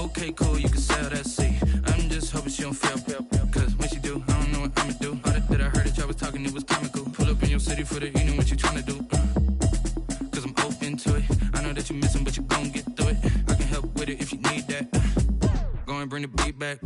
Okay, cool, you can sell that seat. I'm just hoping she don't fail. Cause when she do, I don't know what I'ma do. All that I heard that y'all was talking, it was comical. Pull up in your city for the evening, what you tryna do? Cause I'm open to it. I know that you missing, but you gon' get through it. I can help with it if you need that. Go and bring the beat back.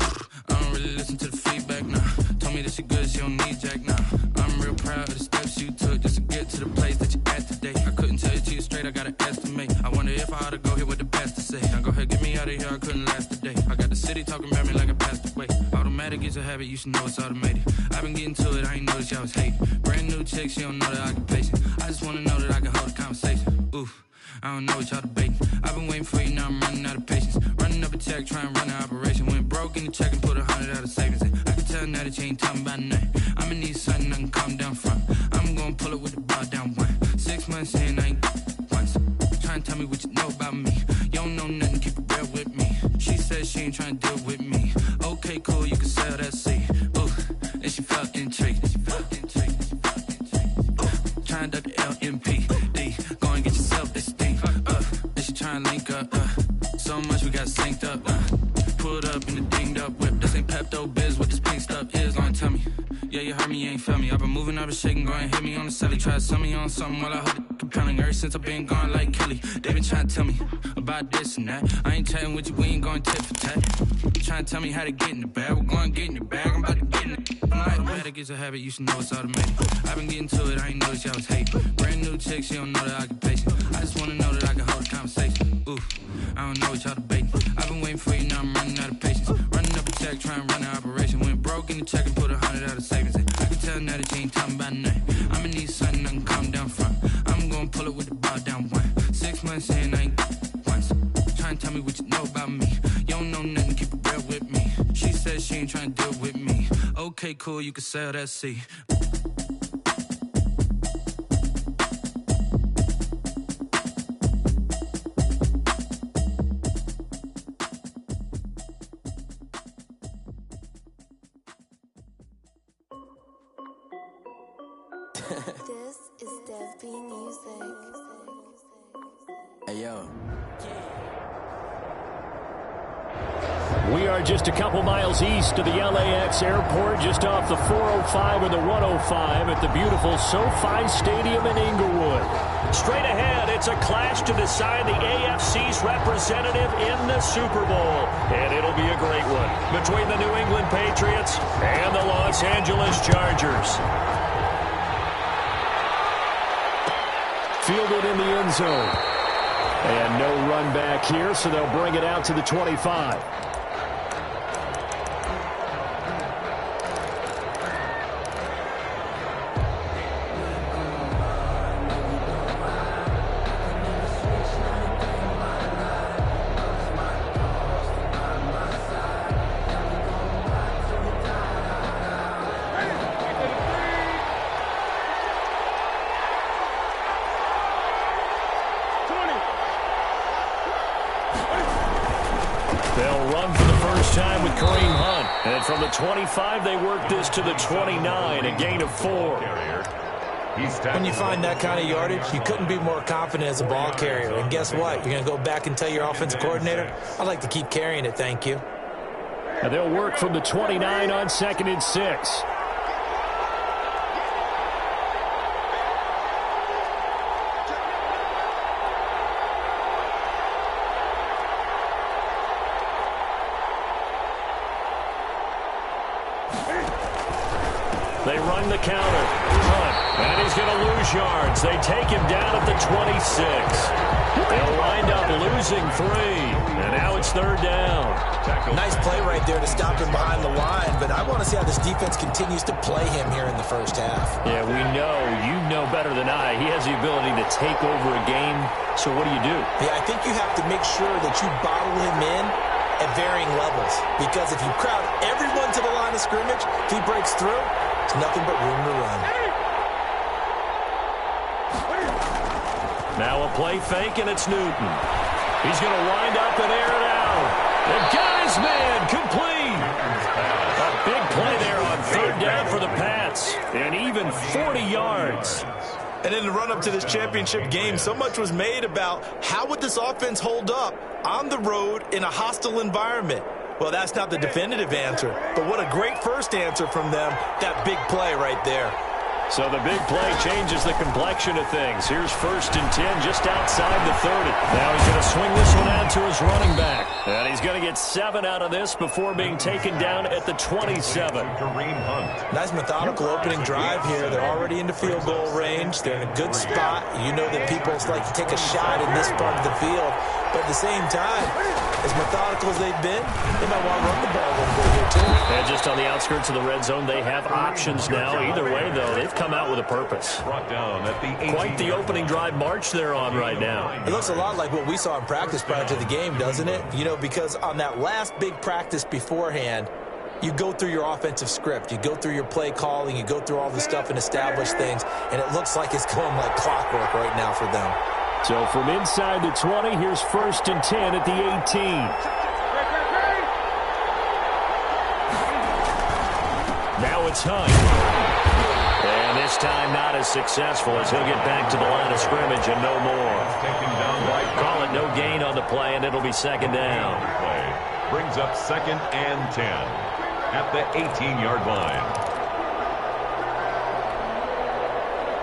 I don't really listen to the feedback, nah. Told me that she good, she don't need jack, nah. I'm real proud of the steps you took just to get to the place that you at today. I couldn't tell it to you straight, I gotta estimate. I wonder if I ought to go here with the best to say. Now go ahead, get me out of here, I couldn't last a day. I got the city talking about me like I passed away. Automatic is a habit, you should know it's automated. I've been getting to it, I ain't noticed y'all was hating. Brand new chick, she don't know the occupation. I just wanna know that I can hold a conversation. Oof, I don't know what y'all debating. I've been waiting for you, now I'm running out of patience. Running up a check, trying to run an operation. Went broke in the check and put 100 out of savings in. I can tell now that you ain't talking about nothing. I'ma need something I can calm down from. I'm gonna pull it with the bar down one. 6 months in, I ain't once. Trying to tell me what you know about me. You don't know nothing, keep it real with me. She said she ain't trying to deal with me. Okay, cool, you can sell that seat. Ooh, and she felt intrigued. Trying to duck the LMPD. Go and get your self-esteem. And she trying to link up. So much we got synced up. Pulled up in the dinged up whip. This ain't Pepto-Biz, what this pink stuff is. Gonna tell me. Yeah, you heard me, you ain't felt me. I've been moving, I've been shaking, go and hit me on the celly. Try to sell me on something while I hold it compelling. Ever since I've been gone like Kelly, they been trying to tell me about this and that. I ain't chatting with you, we ain't going tit for tat. Trying to tell me how to get in the bag. We're going to get in the bag, I'm about to get in it. Automatic is a habit, you should know it's automated. I've been getting to it, I ain't noticed y'all was hating. Brand new chick, she don't know the occupation. I just wanna know that I can hold a conversation. Ooh, I don't know what y'all debating. I've been waiting for you, now I'm running out of patience. Running up a check, trying to run an operation. Went broke in the check and put 100 out of savings in. I can tell now that you ain't talking about nothing. I'ma need something I can calm down from. I'm gonna pull it with the bar down one. 6 months in, I ain't once. Trying to tell me what you know about me. You don't know nothing, keep it real with me. She said she ain't trying to deal with me. Okay, cool, you can sell that seat. This is Dev B Music. Hey, yo. We are just a couple miles east of the LAX airport, just off the 405 or the 105 at the beautiful SoFi Stadium in Inglewood. Straight ahead, it's a clash to decide the AFC's representative in the Super Bowl. And it'll be a great one between the New England Patriots and the Los Angeles Chargers. Fielded in the end zone. And no run back here, so they'll bring it out to the 25. From the 25, they work this to the 29, a gain of 4. When you find that kind of yardage, you couldn't be more confident as a ball carrier. And guess what? You're going to go back and tell your offensive coordinator, I'd like to keep carrying it, thank you. And they'll work from the 29 on 2nd and 6. They run the counter. And he's going to lose yards. They take him down at the 26. They'll wind up losing 3. And now it's 3rd down. Nice play right there to stop him behind the line. But I want to see how this defense continues to play him here in the first half. Yeah, we know. You know better than I. He has the ability to take over a game. So what do? Yeah, I think you have to make sure that you bottle him in at varying levels. Because if you crowd everyone to the line of scrimmage, if he breaks through, it's nothing but room to run. Now a play fake, and it's Newton. He's going to wind up and air it out. The guy's man complete. A big play there on 3rd down for the Pats. And even 40 yards. And in the run-up to this championship game, so much was made about how would this offense hold up on the road in a hostile environment. Well, that's not the definitive answer, but what a great first answer from them, that big play right there. So the big play changes the complexion of things. Here's 1st and 10 just outside the 30. Now he's going to swing this one out to his running back. And he's going to get 7 out of this before being taken down at the 27. Nice methodical opening drive here. They're already into field goal range. They're in a good spot. You know that people like to take a shot in this part of the field. But at the same time, as methodical as they've been, they might want to run the ball a little bit here too. And just on the outskirts of the red zone, they have options now. Either way, though, they've come out with a purpose. Quite the opening drive march they're on right now. It looks a lot like what we saw in practice prior to the game, doesn't it? You know, because on that last big practice beforehand, you go through your offensive script. You go through your play calling. You go through all the stuff and establish things. And it looks like it's going like clockwork right now for them. So from inside the 20, here's 1st and 10 at the 18. Now it's Hunt. And this time not as successful as he'll get back to the line of scrimmage and no more. Call it no gain on the play, and it'll be 2nd down. Brings up 2nd and 10 at the 18-yard line.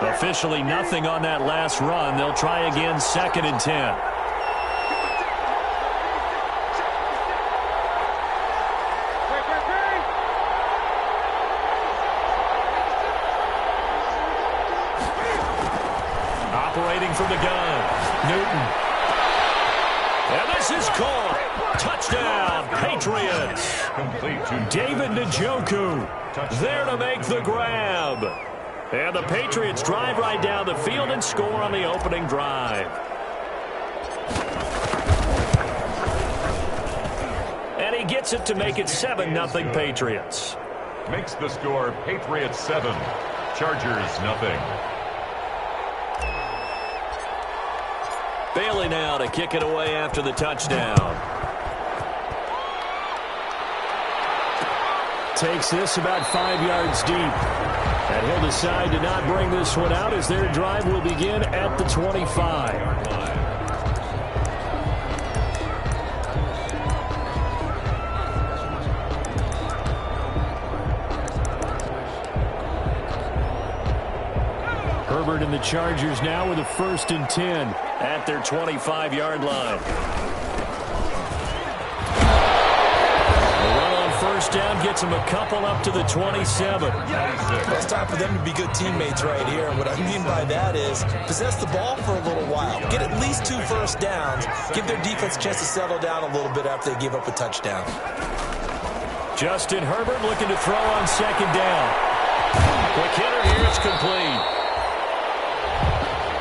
Officially nothing on that last run. They'll try again 2nd and 10. Operating from the gun, Newton. And this is caught. Touchdown, Patriots. David Njoku there to make the grab. And the Patriots drive right down the field and score on the opening drive. And he gets it to make it 7-0 Patriots. Makes the score Patriots 7, Chargers nothing. Bailey now to kick it away after the touchdown. Takes this about 5 yards deep. And he'll decide to not bring this one out as their drive will begin at the 25. Herbert and the Chargers now with a 1st and 10 at their 25-yard line. First down gets him a couple up to the 27. Well, it's time for them to be good teammates right here. And what I mean by that is possess the ball for a little while. Get at least 2 first downs. Give their defense a chance to settle down a little bit after they give up a touchdown. Justin Herbert looking to throw on 2nd down. Quick hitter here, it's complete.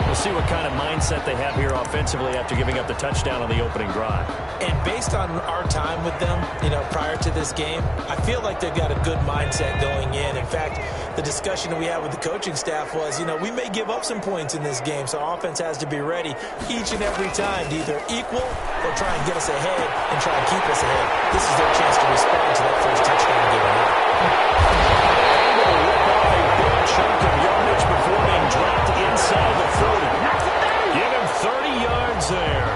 We'll see what kind of mindset they have here offensively after giving up the touchdown on the opening drive. And based on our time with them, you know, prior to this game, I feel like they've got a good mindset going in. In fact, the discussion that we had with the coaching staff was, you know, we may give up some points in this game, so our offense has to be ready each and every time to either equal or try and get us ahead and try and keep us ahead. This is their chance to respond to that first touchdown given up. Able to rip off a big chunk of yardage before being dropped inside the 40. Give him 30 yards there.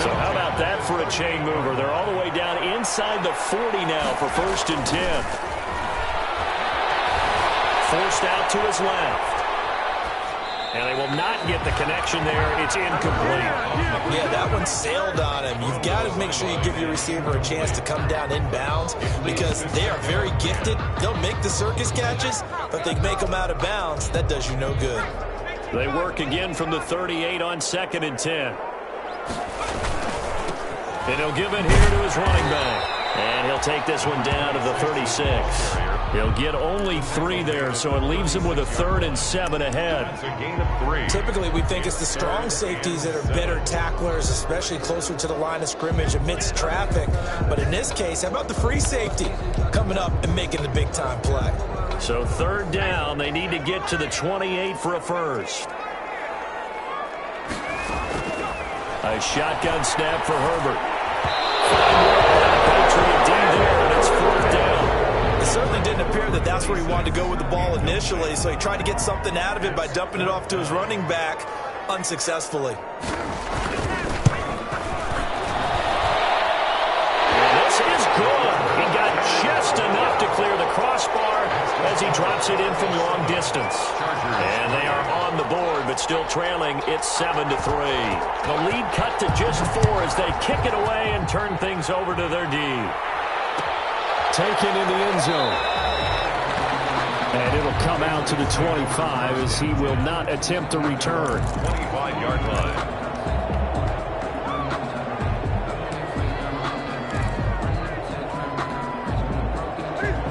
So how about that for a chain mover? They're all the way down inside the 40 now for 1st and 10. Forced out to his left. And they will not get the connection there. It's incomplete. Yeah, that one sailed on him. You've got to make sure you give your receiver a chance to come down inbounds because they are very gifted. They'll make the circus catches, but they make them out of bounds. That does you no good. They work again from the 38 on 2nd and 10. And he'll give it here to his running back. And he'll take this one down to the 36. He'll get only 3 there, so it leaves him with a 3rd and 7 ahead. Typically, we think it's the strong safeties that are better tacklers, especially closer to the line of scrimmage amidst traffic. But in this case, how about the free safety coming up and making the big-time play? So 3rd down, they need to get to the 28 for a first. A shotgun snap for Herbert. Patriot D there, and it's 4th down. It certainly didn't appear that that's where he wanted to go with the ball initially, so he tried to get something out of it by dumping it off to his running back unsuccessfully. This is good. He got just enough to clear the crossbar as he drops it in from long distance. And they are on the board, but still trailing. It's 7-3. The lead cut to just 4 as they kick it away and turn things over to their D. Taken in the end zone. And it'll come out to the 25 as he will not attempt to return. 25-yard line.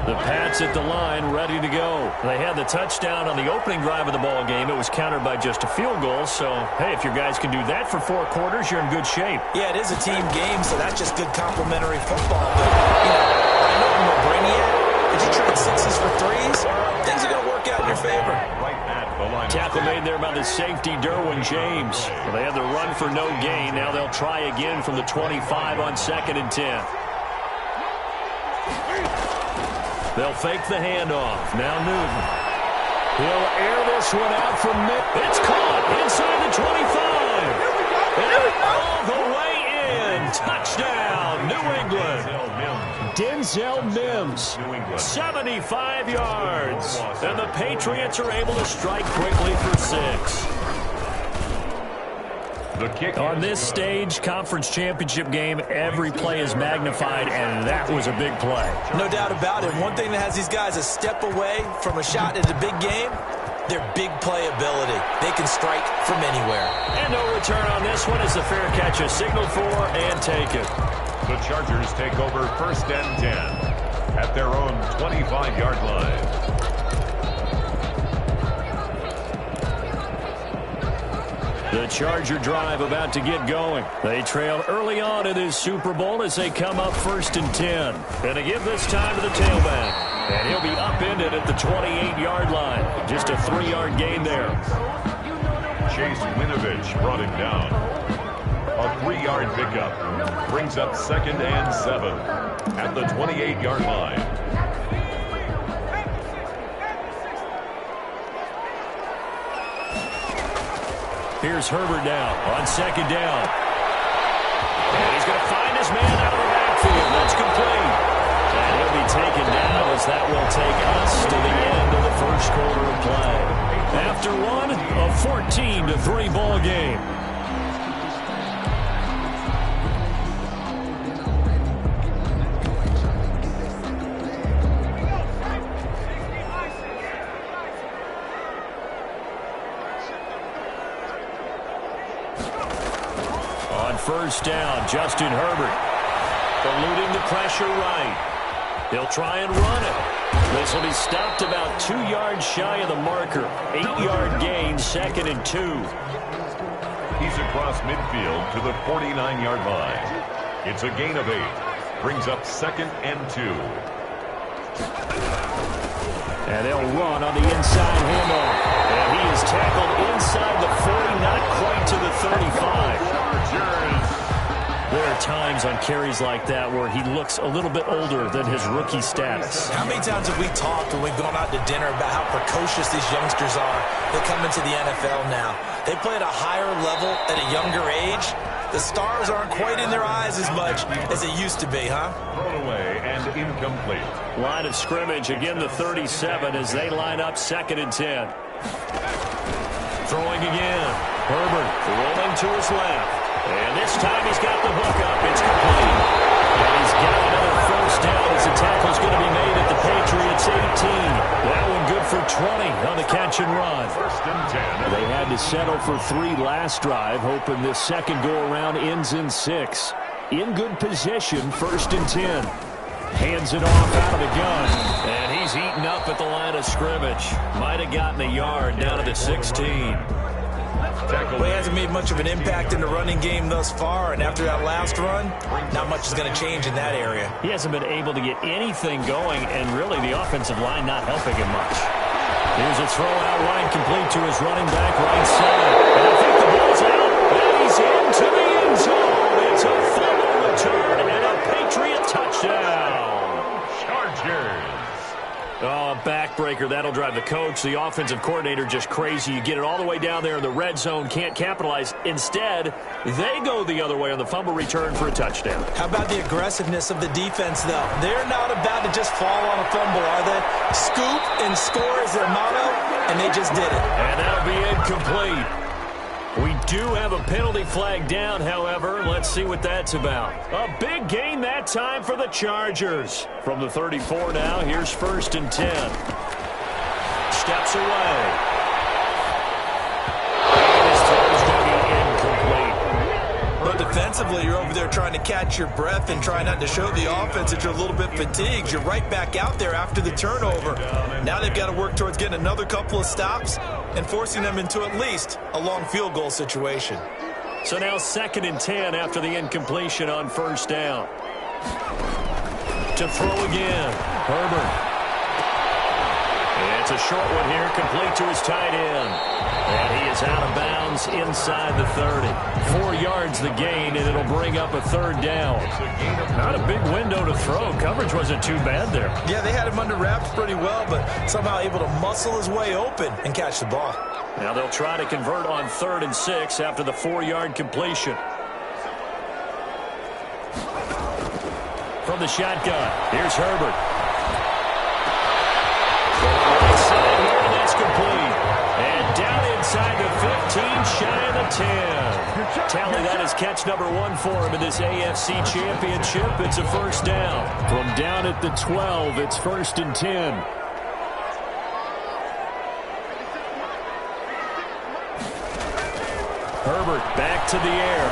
The Pats at the line, ready to go. They had the touchdown on the opening drive of the ball game. It was countered by just a field goal. So, hey, if your guys can do that for 4 quarters, you're in good shape. Yeah, it is a team game, so that's just good complimentary football. But, I know I'm no brainiac, but you trade 6s for 3s, things are going to work out in your favor. Tackle made there by the safety, Derwin James. Well, they had the run for no gain. Now they'll try again from the 25 on 2nd and 10. They'll fake the handoff. Now Newton. He'll air this one out from mid. It's caught inside the 25. And all the way in. Touchdown, New England. Denzel Mims, 75 yards. And the Patriots are able to strike quickly for 6. On this stage, conference championship game, every play is magnified, and that was a big play. No doubt about it. One thing that has these guys a step away from a shot in the big game, their big playability. They can strike from anywhere. And no return on this one as the fair catch is signaled for and taken. The Chargers take over 1st and 10 at their own 25-yard line. The Charger drive about to get going. They trail early on in this Super Bowl as they come up 1st and 10. And they give this time to the tailback. And he'll be upended at the 28-yard line. Just a 3-yard gain there. Chase Winovich brought him down. A 3-yard pickup brings up 2nd and 7 at the 28-yard line. Here's Herbert down on 2nd down. And he's going to find his man out of the backfield. That's complete. And he'll be taken down as that will take us to the end of the 1st quarter of play. After one, a 14-3 ball game. First down, Justin Herbert. Eluding the pressure right. He'll try and run it. This will be stopped about 2 yards shy of the marker. 8-yard gain, 2nd and 2. He's across midfield to the 49-yard line. It's a gain of 8. Brings up 2nd and 2. And they'll run on the inside handoff. And he is tackled inside the 40, not quite to the 35. There are times on carries like that where he looks a little bit older than his rookie status. How many times have we talked when we've gone out to dinner about how precocious these youngsters are that come into the NFL now? They play at a higher level at a younger age. The stars aren't quite in their eyes as much as it used to be, huh? Thrown away and incomplete. Line of scrimmage, again the 37 as they line up 2nd and 10. Throwing again. Herbert rolling to his left. And this time he's got the hook up. It's complete. And he's got another 1st down as the tackle's going to be made at the Patriots 18. That one good for 20 on the catch and run. 1st and 10. They had to settle for 3 last drive, hoping this second go-around ends in 6. In good position, 1st and 10. Hands it off out of the gun. And he's eaten up at the line of scrimmage. Might have gotten a yard down to the 16. Well, he hasn't made much of an impact in the running game thus far, and after that last run, not much is going to change in that area. He hasn't been able to get anything going, and really the offensive line not helping him much. Here's a throw out wide, complete to his running back right side. And I think the ball's out, and he's into the end zone. It's a fumble return and a Patriot touchdown. Chargers. Oh, backbreaker. That'll drive the coach, the offensive coordinator, just crazy. You get it all the way down there in the red zone, can't capitalize. Instead, they go the other way on the fumble return for a touchdown. How about the aggressiveness of the defense, though? They're not about to just fall on a fumble, are they? Scoop and score is their motto, and they just did it. And that'll be incomplete. We do have a penalty flag down, however. Let's see what that's about. A big gain that time for the Chargers. From the 34 now, here's 1st and 10. Steps away. This throw's going to be incomplete. But defensively, you're over there trying to catch your breath and try not to show the offense that you're a little bit fatigued. You're right back out there after the turnover. Now they've got to work towards getting another couple of stops and forcing them into at least a long field goal situation. So now 2nd and 10 after the incompletion on 1st down. To throw again, Herbert. It's a short one here, complete to his tight end. And he is out of bounds inside the 30. 4 yards the gain, and it'll bring up a 3rd down. Not a big window to throw. Coverage wasn't too bad there. Yeah, they had him under wraps pretty well, but somehow able to muscle his way open and catch the ball. Now they'll try to convert on 3rd and 6 after the 4-yard completion. From the shotgun, here's Herbert. That's complete. And down inside the 15, shy of the 10. Tally, that is catch number 1 for him in this AFC Championship. It's a 1st down. From down at the 12, it's 1st and 10. Herbert back to the air.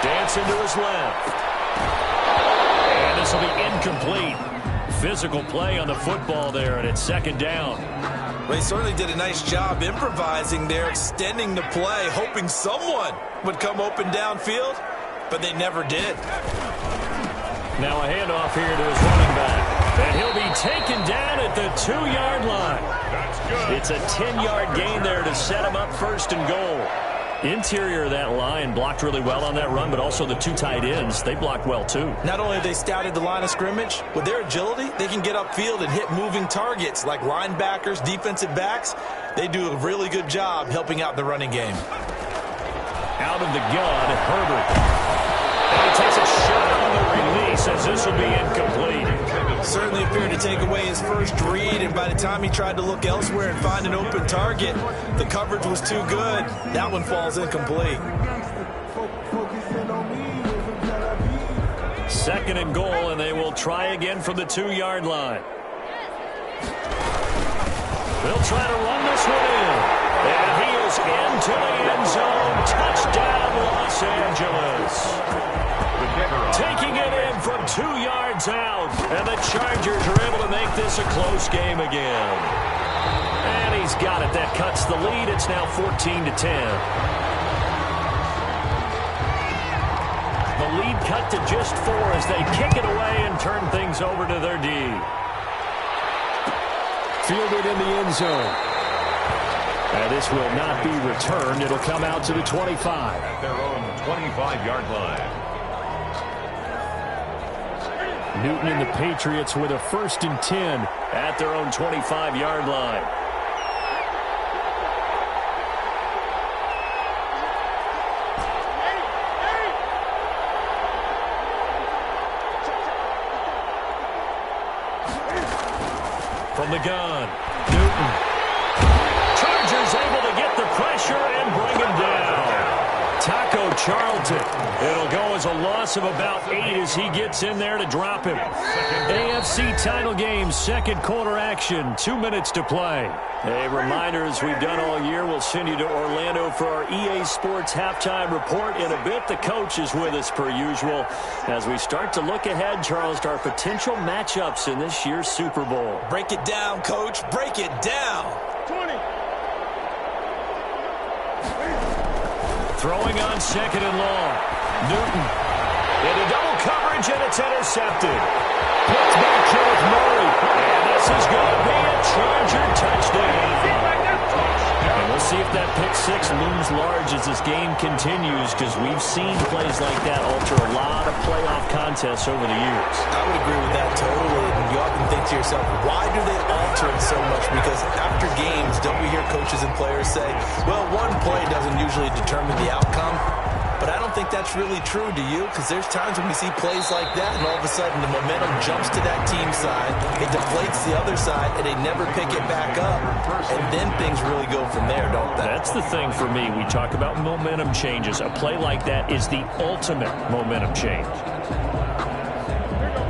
Dancing to his left. And this will be incomplete. Physical play on the football there, and it's 2nd down. They certainly did a nice job improvising there, extending the play, hoping someone would come open downfield, but they never did. Now a handoff here to his running back, and he'll be taken down at the 2-yard line. That's good. It's a 10-yard gain there to set him up 1st and goal. Interior of that line blocked really well on that run, but also the 2 tight ends, they blocked well too. Not only have they scouted the line of scrimmage, with their agility, they can get upfield and hit moving targets like linebackers, defensive backs. They do a really good job helping out the running game. Out of the gun, Herbert. And he takes a shot on the release as this will be incomplete. Certainly appeared to take away his first read, and by the time he tried to look elsewhere and find an open target, the coverage was too good. That one falls incomplete. 2nd and goal, and they will try again from the 2-yard line. They'll try to run this one in. And he is into the end zone. Touchdown, Los Angeles. Taking it in from 2 yards out. And the Chargers are able to make this a close game again. And he's got it. That cuts the lead. It's now 14-10. The lead cut to just 4 as they kick it away and turn things over to their D. Fielded in the end zone. And this will not be returned. It'll come out to the 25. At their own 25-yard line. Newton and the Patriots with a 1st and 10 at their own 25-yard line. From the gun, Newton. Chargers able to get the pressure and bring him down. Taco Charlton. It'll go as a loss of about 8 as he gets in there to drop him. AFC title game, 2nd quarter action, 2 minutes to play. A reminder, as we've done all year, we'll send you to Orlando for our EA Sports halftime report in a bit. The coach is with us per usual as we start to look ahead, Charles, to our potential matchups in this year's Super Bowl. Break it down, Coach. Break it down. 20. Throwing on 2nd and long. Newton into double coverage, and it's intercepted. Puts back here with Murray. And this is going to be a Charger touchdown. And we'll see if that pick six looms large as this game continues because we've seen plays like that alter a lot of playoff contests over the years. I would agree with that totally. And you often think to yourself, why do they alter it so much? Because after games, don't we hear coaches and players say, well, one play doesn't usually determine the outcome? But I don't think that's really true, do you? Because there's times when we see plays like that, and all of a sudden the momentum jumps to that team side, it deflates the other side, and they never pick it back up. And then things really go from there, don't they? That's the thing for me. We talk about momentum changes. A play like that is the ultimate momentum change.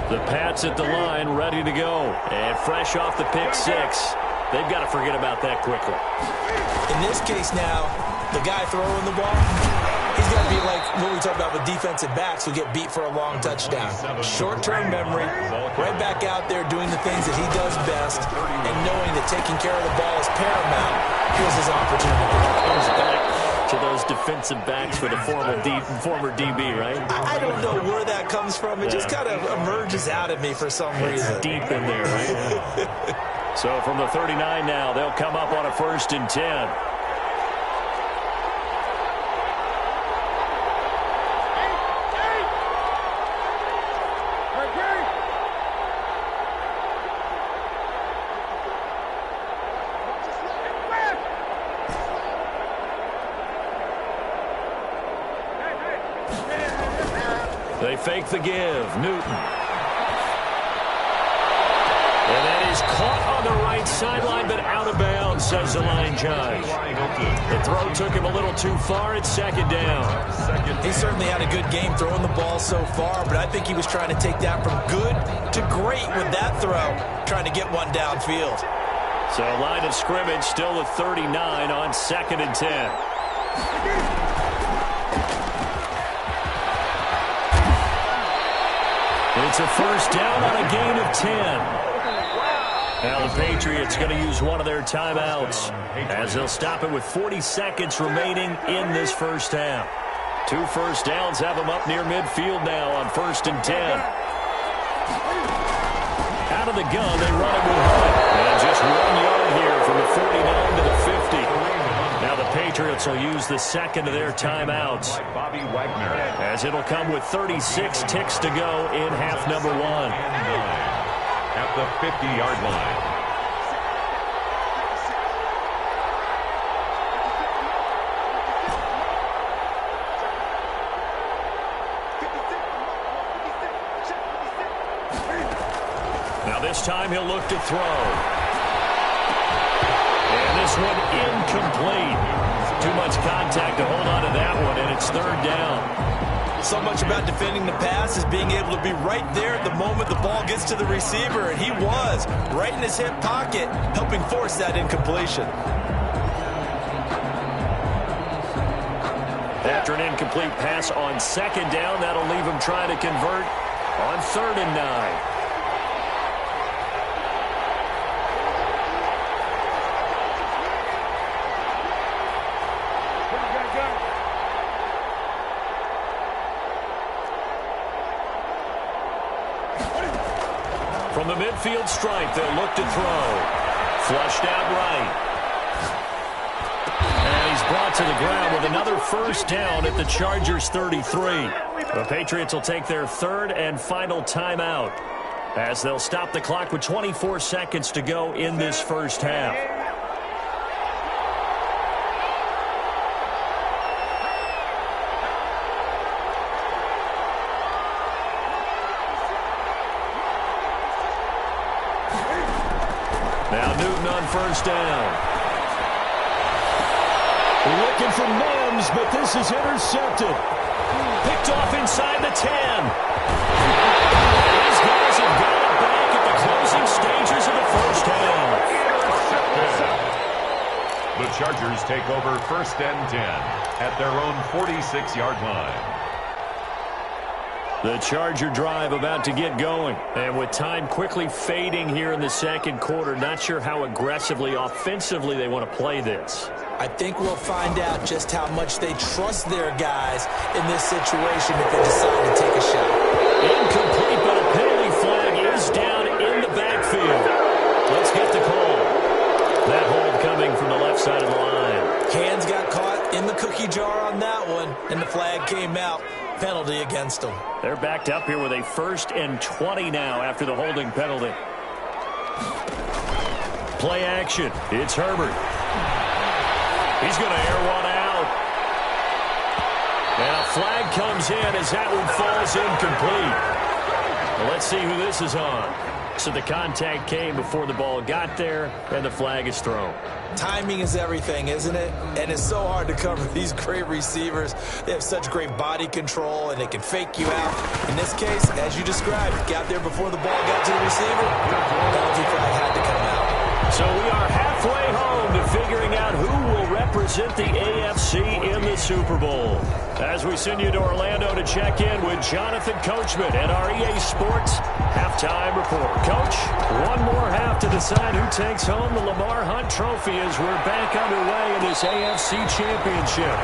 The Pats at the line, ready to go. And fresh off the pick six. They've got to forget about that quickly. In this case now, the guy throwing the ball, he's got to be like what we talk about with defensive backs who get beat for a long touchdown. Short-term memory, right back out there doing the things that he does best, and knowing that taking care of the ball is paramount. Here's his opportunity. Goes back to those defensive backs for the former DB, right? I don't know where that comes from. It just kind of emerges out of me for some reason. It's deep in there, right? So from the 39 now, they'll come up on a 1st and 10. They fake the give. Newton. And that is caught on the right sideline, but out of bounds, says the line judge. The throw took him a little too far. It's 2nd down. He certainly had a good game throwing the ball so far, but I think he was trying to take that from good to great with that throw, trying to get one downfield. So line of scrimmage still with 39 on 2nd and 10. It's a 1st down on a gain of 10. Now the Patriots going to use one of their timeouts as they'll stop it with 40 seconds remaining in this 1st half. 2 first downs have them up near midfield now on 1st and 10. Out of the gun, they run it with Hunt. And just 1 yard here from the 49 to the 50. Now the Patriots will use the second of their timeouts, as it'll come with 36 ticks to go in half number 1. At the 50-yard line. Now this time he'll look to throw. And this one incomplete. Too much contact to hold on to that one, and it's 3rd down. So much about defending the pass is being able to be right there at the moment the ball gets to the receiver, and he was right in his hip pocket, helping force that incompletion. After an incomplete pass on 2nd down, that'll leave him trying to convert on 3rd and 9. From the midfield stripe, they'll look to throw. Flushed out right. And he's brought to the ground with another 1st down at the Chargers' 33. The Patriots will take their 3rd and final timeout, as they'll stop the clock with 24 seconds to go in this 1st half. Now Newton on 1st down. Looking for Mims, but this is intercepted. Picked off inside the 10. These guys have got it back at the closing stages of the 1st half. The Chargers take over 1st and 10 at their own 46-yard line. The Charger drive about to get going. And with time quickly fading here in the 2nd quarter, not sure how aggressively, offensively they want to play this. I think we'll find out just how much they trust their guys in this situation if they decide to take a shot. Incomplete, but a penalty flag is down in the backfield. Let's get the call. That hold coming from the left side of the line. Hands penalty against them. They're backed up here with a 1st and 20 now after the holding penalty. Play action. It's Herbert. He's going to air one out. And a flag comes in as that one falls incomplete. Well, let's see who this is on. So the contact came before the ball got there, and the flag is thrown. Timing is everything, isn't it? And it's so hard to cover these great receivers. They have such great body control, and they can fake you out. In this case, as you described, got there before the ball got to the receiver. Penalty flag had to come out. So we are halfway home to figuring out who will represent the AFC in the Super Bowl. As we send you to Orlando to check in with Jonathan Coachman at our EA Sports Halftime Report. Coach, one more half to decide who takes home the Lamar Hunt Trophy as we're back underway in this AFC Championship.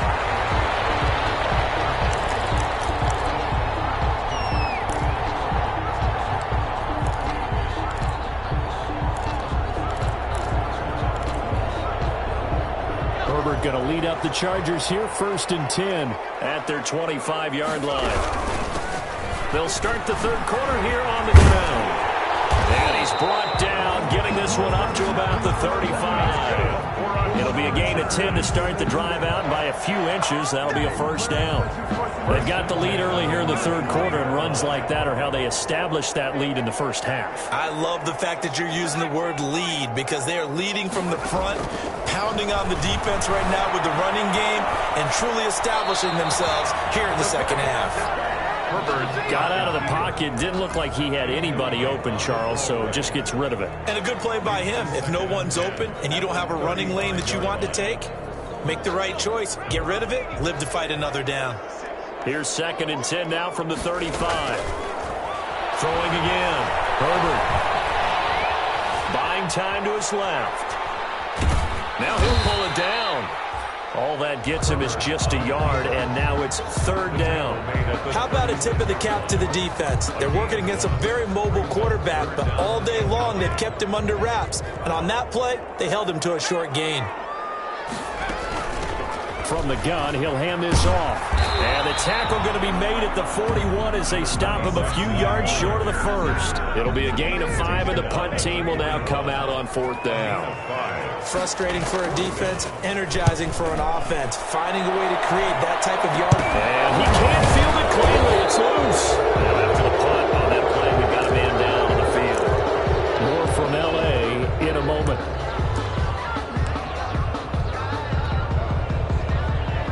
Herbert going to lead up the Chargers here, 1st and 10 at their 25-yard line. They'll start the third quarter here on the ground. And he's brought down, getting this one up to about the 35. It'll be a gain of 10 to start the drive out by a few inches. That'll be a 1st down. They've got the lead early here in the third quarter, and runs like that are how they establish that lead in the first half. I love the fact that you're using the word lead because they are leading from the front, pounding on the defense right now with the running game, and truly establishing themselves here in the second half. Got out of the pocket. Didn't look like he had anybody open, Charles, so just gets rid of it. And a good play by him. If no one's open and you don't have a running lane that you want to take, make the right choice. Get rid of it. Live to fight another down. Here's 2nd and 10 now from the 35. Throwing again. Herbert. Buying time to his left. Now he'll pull it down. All that gets him is just a yard, and now it's 3rd down. How about a tip of the cap to the defense? They're working against a very mobile quarterback, but all day long they've kept him under wraps. And on that play, they held him to a short gain. From the gun, he'll hand this off. And the tackle going to be made at the 41 as they stop him a few yards short of the 1st. It'll be a gain of 5, and the punt team will now come out on 4th down. Frustrating for a defense, energizing for an offense. Finding a way to create that type of yard. And he can't field it cleanly. It's loose. Now after the punt on that play, we've got a man down on the field. More from L.A. in a moment.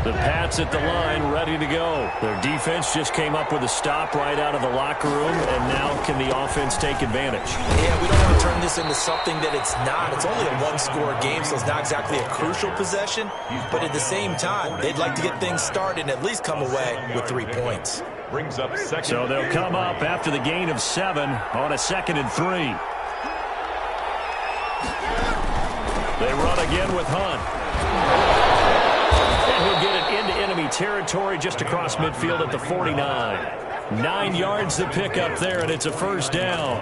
The Pats at the line, ready to go. Their defense just came up with a stop right out of the locker room, and now can the offense take advantage? Yeah, we don't want to turn this into something that it's not. It's only a one-score game, so it's not exactly a crucial possession. But at the same time, they'd like to get things started and at least come away with 3 points. Brings up 2nd. So they'll come up after the gain of 7 on a 2nd and 3. They run again with Hunt. He'll get it into enemy territory just across midfield at the 49. 9 yards to pick up there, and it's a 1st down.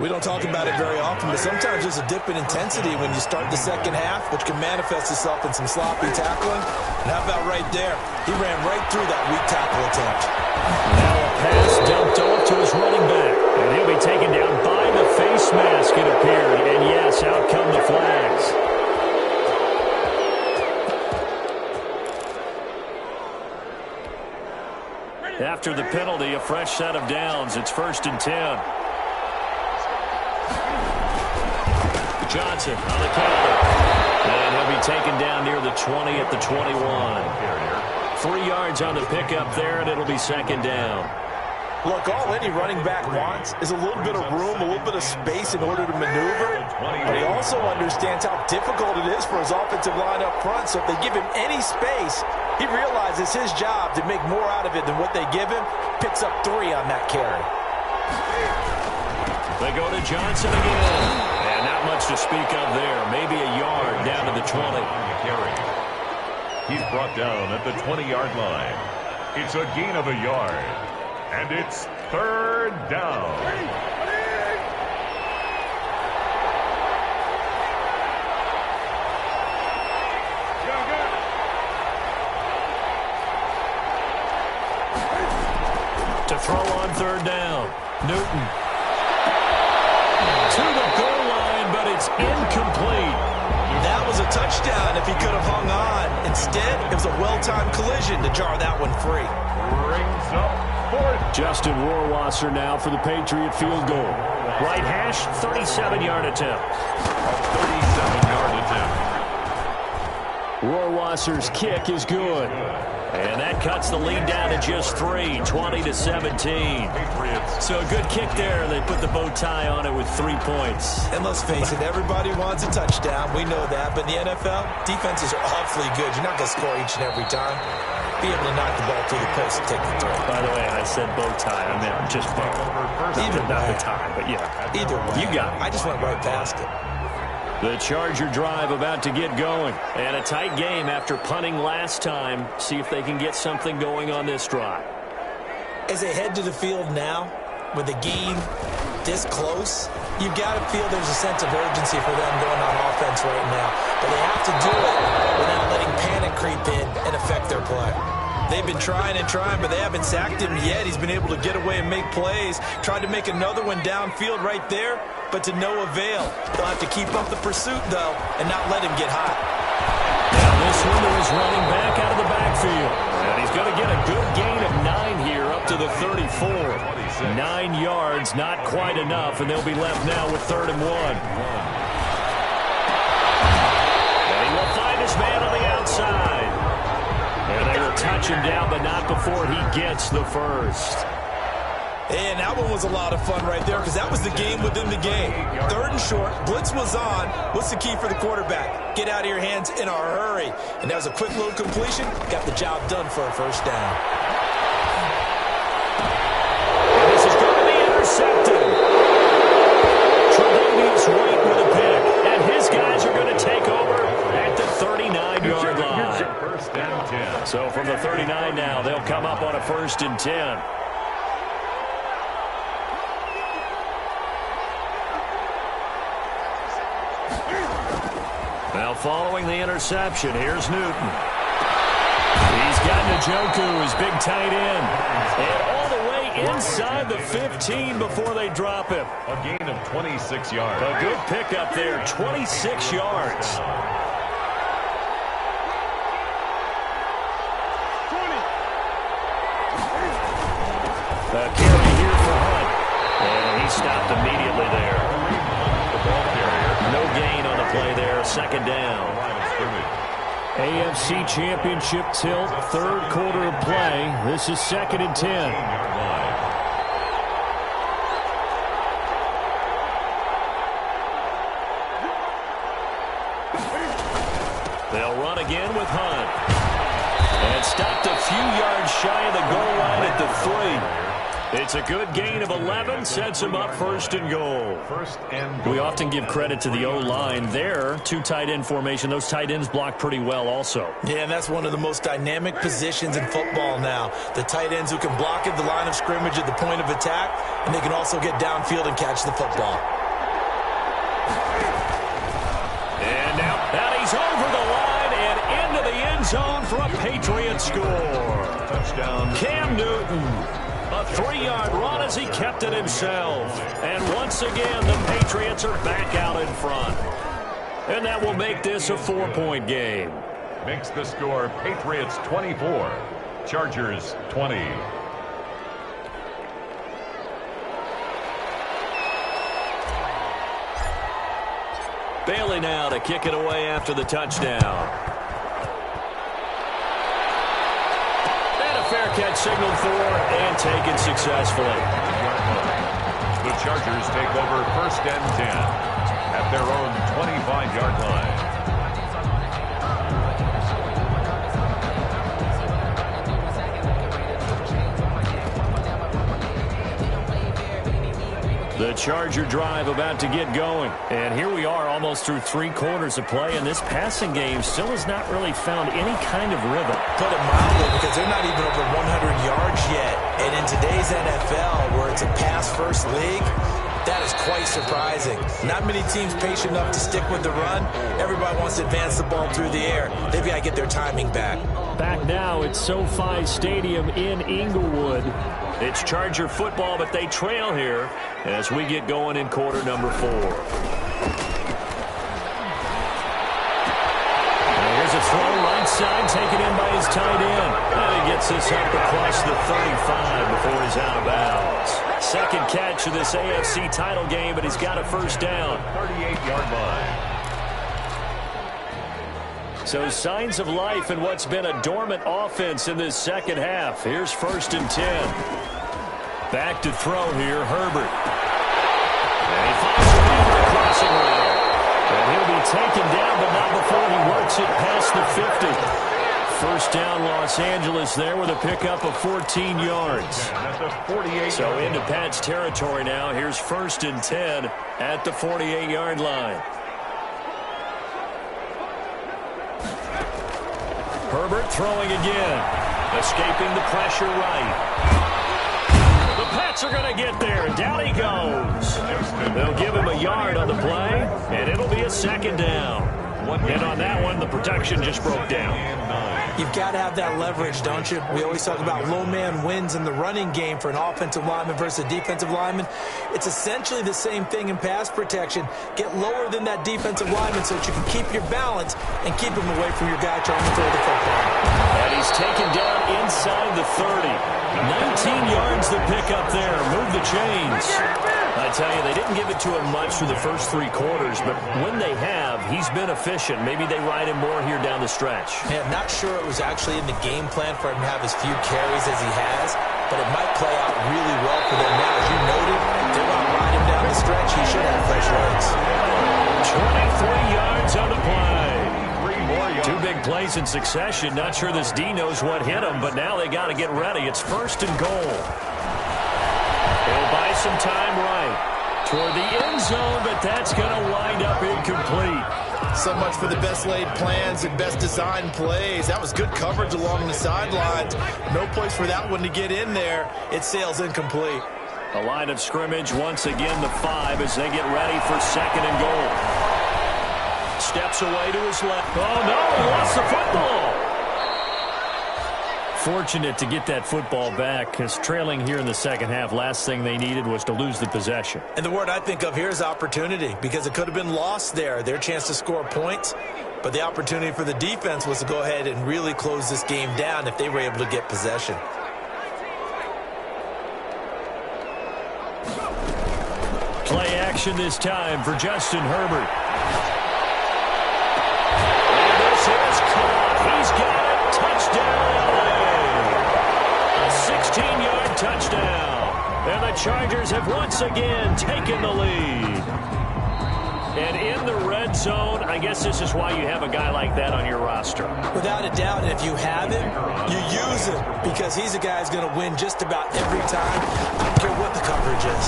We don't talk about it very often, but sometimes there's a dip in intensity when you start the second half, which can manifest itself in some sloppy tackling. And how about right there? He ran right through that weak tackle attempt. Now a pass dumped off to his running back. And he'll be taken down by the face mask, it appeared. And yes, out come the flags. After the penalty, a fresh set of downs. It's 1st and 10. Johnson on the counter. And he'll be taken down near the 20 at the 21. 3 yards on the pickup there, and it'll be 2nd down. Look, all any running back wants is a little bit of room, a little bit of space in order to maneuver. But he also understands how difficult it is for his offensive line up front. So if they give him any space, he realizes his job to make more out of it than what they give him. Picks up 3 on that carry. They go to Johnson again. And not much to speak of there. Maybe a yard down to the 20. He's brought down at the 20-yard line. It's a gain of a yard. And it's 3rd down. throw on third down. Newton to the goal line, but it's incomplete. That was a touchdown if he could have hung on. Instead, it was a well-timed collision to jar that one free. Brings up fourth. Justin Rohrwasser now for the Patriot field goal. Right hash, 37-yard attempt. 37-yard attempt. Rohrwasser's kick is good. And that cuts the lead down to just 3, 20-17. So a good kick there. They put the bow tie on it with 3 points. And let's face it, everybody wants a touchdown. We know that. But in the NFL, defenses are awfully good. You're not going to score each and every time. Be able to knock the ball through the post and take the throw. By the way, I said bow tie. I meant just bow. Either not way. the tie, but yeah. Either way. You got it. I just went right past it. The Charger drive about to get going. And a tight game after punting last time. See if they can get something going on this drive. As they head to the field now, with the game this close, you've got to feel there's a sense of urgency for them going on offense right now. But they have to do it without letting panic creep in and affect their play. They've been trying and trying, but they haven't sacked him yet. He's been able to get away and make plays. Tried to make another one downfield right there, but to no avail. They'll have to keep up the pursuit, though, and not let him get hot. Now this one is running back out of the backfield. And he's going to get a good gain of 9 here up to the 34. 9 yards, not quite enough, and they'll be left now with 3rd and 1. And he will find his man on the outside. And they will touch him down, but not before he gets the first. And that one was a lot of fun right there because that was the game within the game. 3rd and short, blitz was on. What's the key for the quarterback? Get out of your hands in a hurry. And that was a quick little completion. Got the job done for a first down. And this is going to be intercepted. Tre'Davious White with a pick. And his guys are going to take over at the 39-yard line. First and 10. So from the 39 now, they'll come up on a 1st and 10. Now following the interception, here's Newton. He's got Njoku, his big tight end. And all the way inside the 15 before they drop him. A gain of 26 yards. A good pickup there, 26 yards. The carry here for Hunt. And he stopped immediately there. The ball carrier. No gain on the play there, 2nd down. AFC Championship tilt, 3rd quarter of play. This is 2nd and 10. They'll run again with Hunt. And stopped a few yards shy of the goal line at the 3. It's a good gain of 11, sets him up 1st and goal. We often give credit to the O-line there. 2 tight end formation. Those tight ends block pretty well also. Yeah, and that's one of the most dynamic positions in football now. The tight ends who can block at the line of scrimmage at the point of attack, and they can also get downfield and catch the football. And now he's over the line and into the end zone for a Patriot score. Touchdown. Cam Newton. A 3-yard run as he kept it himself. And once again, the Patriots are back out in front. And that will make this a 4-point game. Makes the score Patriots 24, Chargers 20. Bailey now to kick it away after the touchdown. Fair catch signaled for and taken successfully. The Chargers take over 1st and 10 at their own 25-yard line. The Charger drive about to get going. And here we are almost through 3 quarters of play, and this passing game still has not really found any kind of rhythm. Put it mildly, because they're not even over 100 yards yet. And in today's NFL, where it's a pass-first league, That is quite surprising. Not many teams patient enough to stick with the run. Everybody wants to advance the ball through the air. They've got to get their timing back. Back now at SoFi Stadium in Inglewood. It's Charger football, but they trail here as we get going in quarter number 4. Here's a throw right side, taken in by his tight end. And he gets this up across the 35 before he's out of bounds. Second catch of this AFC title game, but he's got a first down. 38-yard line. So signs of life in what's been a dormant offense in this second half. Here's 1st and 10. Back to throw here, Herbert. And he finds a man for the crossing route. And he'll be taken down, but not before he works it past the 50. First down, Los Angeles there with a pickup of 14 yards. So into Pat's territory now. Here's 1st and 10 at the 48-yard line. Herbert throwing again. Escaping the pressure right. The Pats are going to get there. Down he goes. They'll give him a yard on the play, and it'll be a second down. And on that one, the protection just broke down. You've got to have that leverage, don't you? We always talk about low man wins in the running game for an offensive lineman versus a defensive lineman. It's essentially the same thing in pass protection. Get lower than that defensive lineman so that you can keep your balance and keep him away from your guy trying to throw the football. And he's taken down inside the 30. 19 yards to pick up there. Move the chains. I tell you, they didn't give it to him much through the first 3 quarters, but when they have, he's been efficient. Maybe they ride him more here down the stretch. Yeah, I'm not sure it was actually in the game plan for him to have as few carries as he has, but it might play out really well for them now. As you noted, if they want to ride him down the stretch, he should have fresh legs. 23 yards on the play. 2 big plays in succession. Not sure this D knows what hit him, but now they got to get ready. It's 1st and goal. He'll buy some time right toward the end zone, but that's going to wind up incomplete. So much for the best laid plans and best designed plays. That was good coverage along the sidelines. No place for that one to get in there. It sails incomplete. The line of scrimmage once again the 5 as they get ready for 2nd and goal. Steps away to his left. Oh, no, he lost the football. Fortunate to get that football back because trailing here in the second half, last thing they needed was to lose the possession. And the word I think of here is opportunity because it could have been lost there, their chance to score points. But the opportunity for the defense was to go ahead and really close this game down if they were able to get possession. Play action this time for Justin Herbert. He's got it. Touchdown, LA. A 16-yard touchdown. And the Chargers have once again taken the lead. And in the red zone, I guess this is why you have a guy like that on your roster. Without a doubt, and if you have him, you use him because he's a guy who's going to win just about every time. I don't care what the coverage is.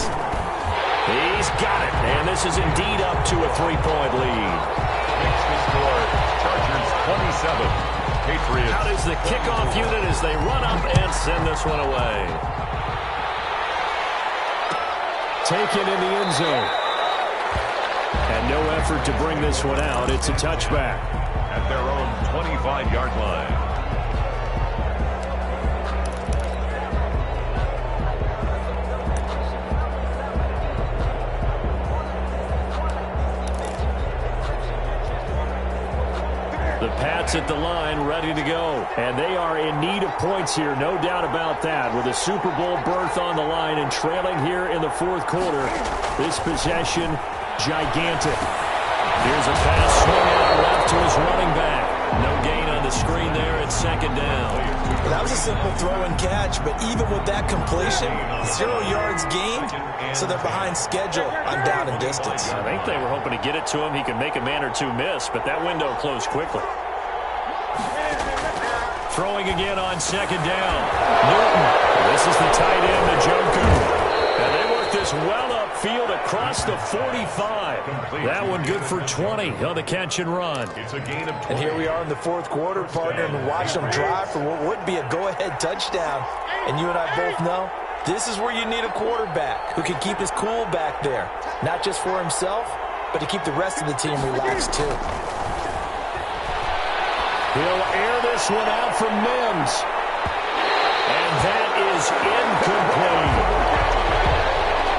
He's got it. And this is indeed up to a 3-point lead. Makes the score. Chargers 27. Patriots. Out is the kickoff unit as they run up and send this one away. Taken in the end zone. And no effort to bring this one out. It's a touchback. At their own 25-yard line. The Pats at the line, ready to go. And they are in need of points here, no doubt about that. With a Super Bowl berth on the line and trailing here in the 4th quarter. This possession, gigantic. Here's a pass swung out left to his running back. No gain on the screen there at 2nd down. Well, that was a simple throw and catch, but even with that completion, 0 yards gained, so they're behind schedule on down and distance. I think they were hoping to get it to him. He could make a man or two miss, but that window closed quickly. Throwing again on 2nd down. Newton. This is the tight end, Njoku. And they work this well upfield across the 45. That one good for 20 on the catch and run. It's a gain of 20. And here we are in the 4th quarter, partner, and watch them drive for what would be a go-ahead touchdown. And you and I both know This is where you need a quarterback who can keep his cool back there, not just for himself, but to keep the rest of the team relaxed too. He'll air this one out from Mims. And that is incomplete.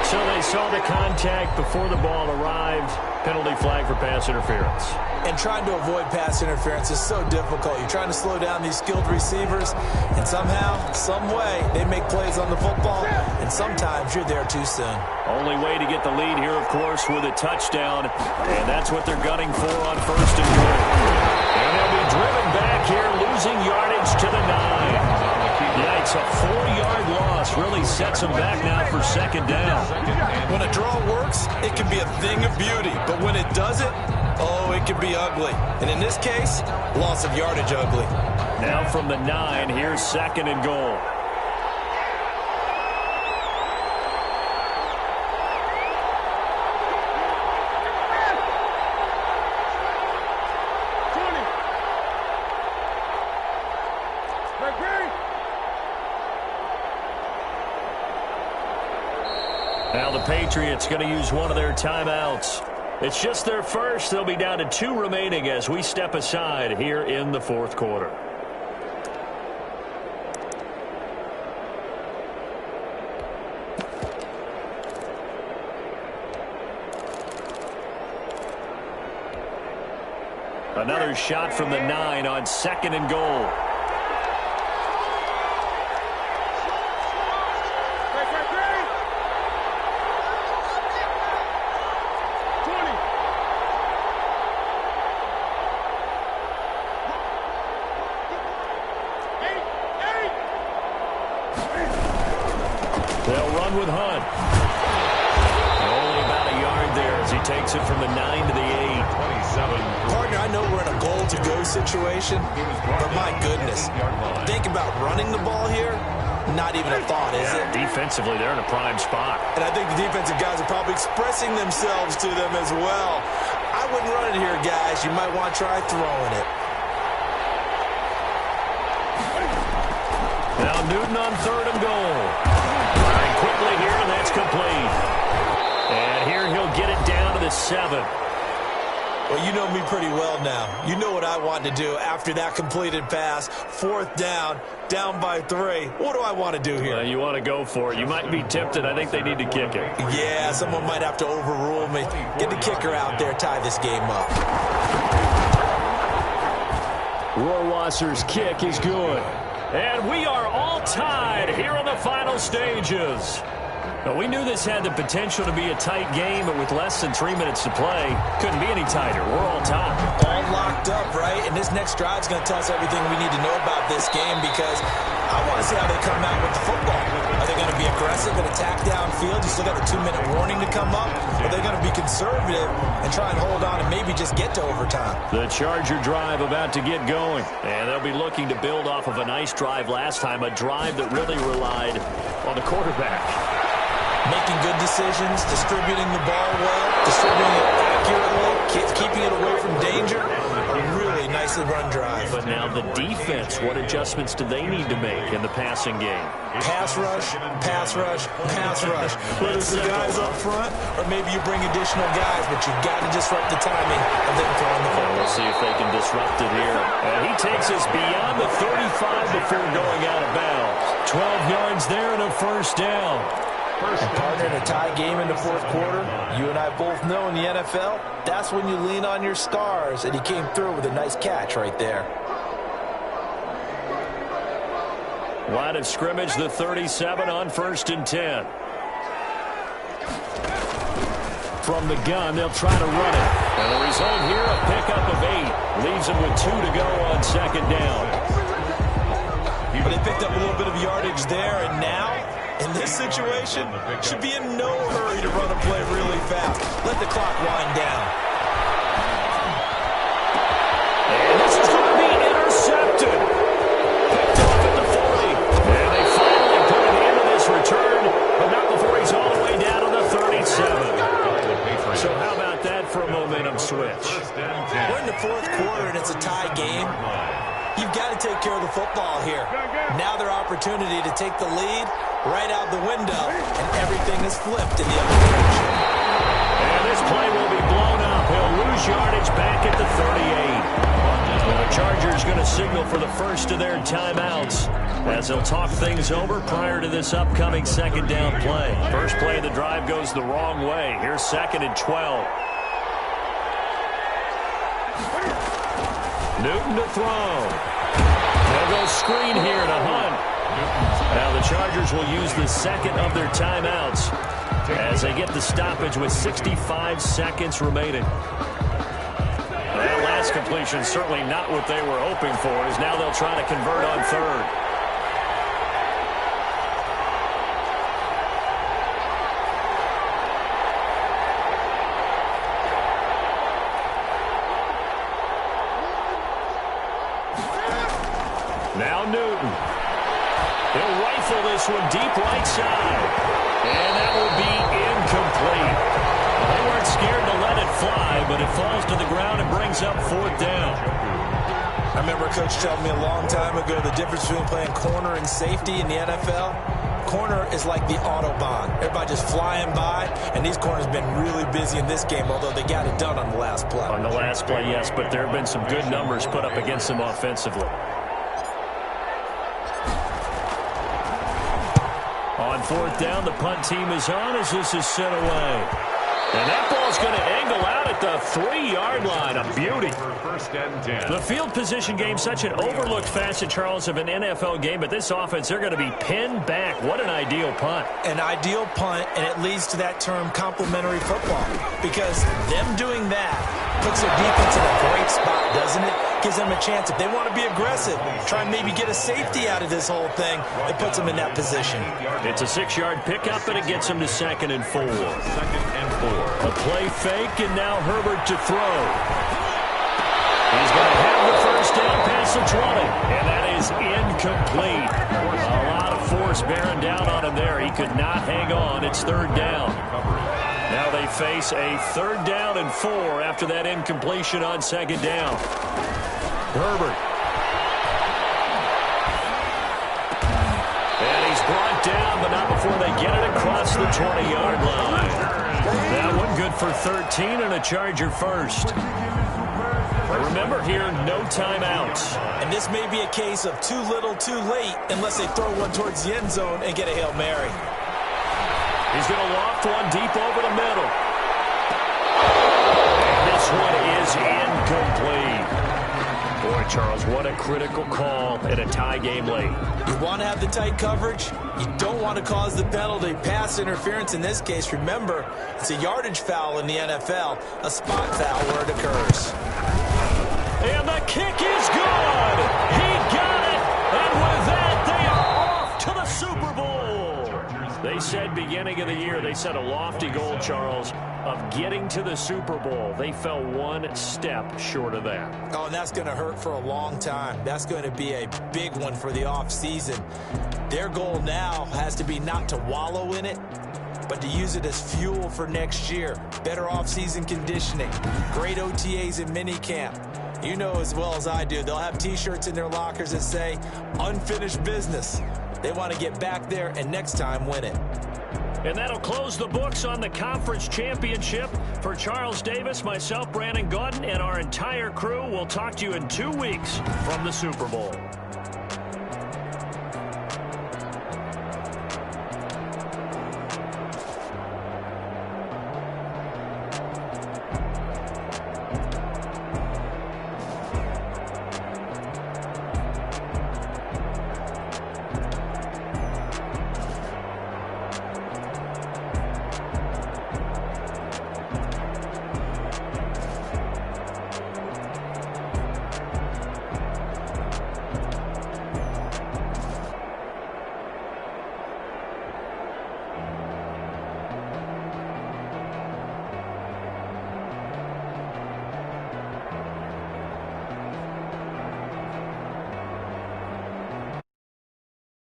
So they saw the contact before the ball arrived. Penalty flag for pass interference. And trying to avoid pass interference is so difficult. You're trying to slow down these skilled receivers, and somehow, some way, they make plays on the football, and sometimes you're there too soon. Only way to get the lead here, of course, with a touchdown, and that's what they're gunning for on first and goal. And they'll be driven back here, losing yardage to the 9. Yikes, a 4-yard loss really sets them back now for second down. When a draw works, it can be a thing of beauty, but when it doesn't, oh, it can be ugly. And in this case, loss of yardage ugly. Now from the 9, here's second and goal. Now the Patriots going to use one of their timeouts. It's just their first. They'll be down to 2 remaining as we step aside here in the fourth quarter. Another shot from the 9 on second and goal. They'll run with Hunt. Only about a yard there as he takes it from the 9 to the 8. 27. Partner, I know we're in a goal-to-go situation, but my goodness, think about running the ball here. Not even a thought, is it? Defensively, they're in a prime spot. And I think the defensive guys are probably expressing themselves to them as well. I wouldn't run it here, guys. You might want to try throwing it. Now Newton on third and goal. Right, quickly here, and that's complete. And here he'll get it down to the 7. Well, you know me pretty well now. You know what I want to do after that completed pass. Fourth down, down by 3. What do I want to do here? You want to go for it. You might be tempted. I think they need to kick it. Yeah, someone might have to overrule me. Get the kicker out there, tie this game up. Rohrwasser's kick is good. And we are all tied here in the final stages. Now, we knew this had the potential to be a tight game, but with less than 3 minutes to play, couldn't be any tighter. We're all tied. All locked up, right? And this next drive is going to tell us everything we need to know about this game because I want to see how they come out with the football. Are they going to be aggressive and attack downfield? You still got a 2-minute warning to come up? Are they going to be conservative and try and hold on and maybe just get to overtime? The Charger drive about to get going. And they'll be looking to build off of a nice drive last time, a drive that really relied on the quarterback. Making good decisions, distributing the ball well, distributing it accurately, keeping it away from danger. A really nicely run drive. But now the defense, what adjustments do they need to make in the passing game? Pass rush, pass rush, pass rush. Whether it's the guys up front or maybe you bring additional guys, but you've got to disrupt the timing of them throwing the ball. We'll see if they can disrupt it here. And he takes us beyond the 35 before going out of bounds. 12 yards there and a first down. And partner, in a tie game in the fourth quarter, you and I both know in the NFL, that's when you lean on your stars, and he came through with a nice catch right there. Line of scrimmage, the 37 on first and 10. From the gun, they'll try to run it. And the result here, a pickup of 8. Leaves them with 2 to go on second down. But they picked up a little bit of yardage there, and now, in this situation, should be in no hurry to run a play really fast. Let the clock wind down. And this is going to be intercepted. Picked off at the 40. And they finally put an end to this return, but not before he's all the way down to the 37. So how about that for a momentum switch? We're in the fourth quarter, and it's a tie game. You've got to take care of the football here. Now their opportunity to take the lead right out the window, and everything is flipped in the other direction. And this play will be blown up. He'll lose yardage back at the 38. The Chargers going to signal for the first of their timeouts as they'll talk things over prior to this upcoming second down play. First play of the drive goes the wrong way. Here's 2nd and 12. Newton to throw. They'll go screen here to Hunt. Now the Chargers will use the second of their timeouts as they get the stoppage with 65 seconds remaining. That last completion certainly not what they were hoping for, as now they'll try to convert on third. Now Newton. He'll rifle this one deep right side. And that will be incomplete. They weren't scared to let it fly, but it falls to the ground and brings up 4th down. I remember Coach telling me a long time ago the difference between playing corner and safety in the NFL. Corner is like the Autobahn. Everybody just flying by, and these corners have been really busy in this game, although they got it done on the last play. On the last play, yes, but there have been some good numbers put up against them offensively. On 4th down, the punt team is on as this is sent away. And that ball's going to angle out at the 3-yard line. A beauty. First and 10. The field position game, such an overlooked facet, Charles, of an NFL game. But this offense, they're going to be pinned back. What an ideal punt. An ideal punt, and it leads to that term complementary football. Because them doing that puts their defense in a great spot, doesn't it? Gives them a chance. If they want to be aggressive, try and maybe get a safety out of this whole thing, it puts them in that position. It's a 6-yard pickup, and it gets them to 2nd and 4. 2nd and 4. A play fake, and now Herbert to throw. He's going to have the first down past the 20, and that is incomplete. A lot of force bearing down on him there. He could not hang on. It's 3rd down. Now they face a 3rd down and 4 after that incompletion on 2nd down. Herbert. And he's brought down, but not before they get it across the 20-yard line. That one good for 13 and a Charger first. Remember here, no timeouts. And this may be a case of too little, too late, unless they throw one towards the end zone and get a Hail Mary. He's going to loft one deep over the middle. And this one is incomplete. Boy, Charles, what a critical call in a tie game late. You want to have the tight coverage. You don't want to cause the penalty. Pass interference in this case, remember, it's a yardage foul in the NFL, a spot foul where it occurs. And the kick is good. He got it. And with that, they are off to the Super Bowl. They said beginning of the year, they set a lofty goal, Charles, of getting to the Super Bowl. They fell one step short of that. Oh, and that's going to hurt for a long time. That's going to be a big one for the offseason. Their goal now has to be not to wallow in it, but to use it as fuel for next year. Better offseason conditioning, great OTAs and minicamp. You know as well as I do, they'll have T-shirts in their lockers that say, unfinished business. They want to get back there and next time win it. And that'll close the books on the conference championship. For Charles Davis, myself, Brandon Gaudin, and our entire crew, we'll talk to you in 2 weeks from the Super Bowl.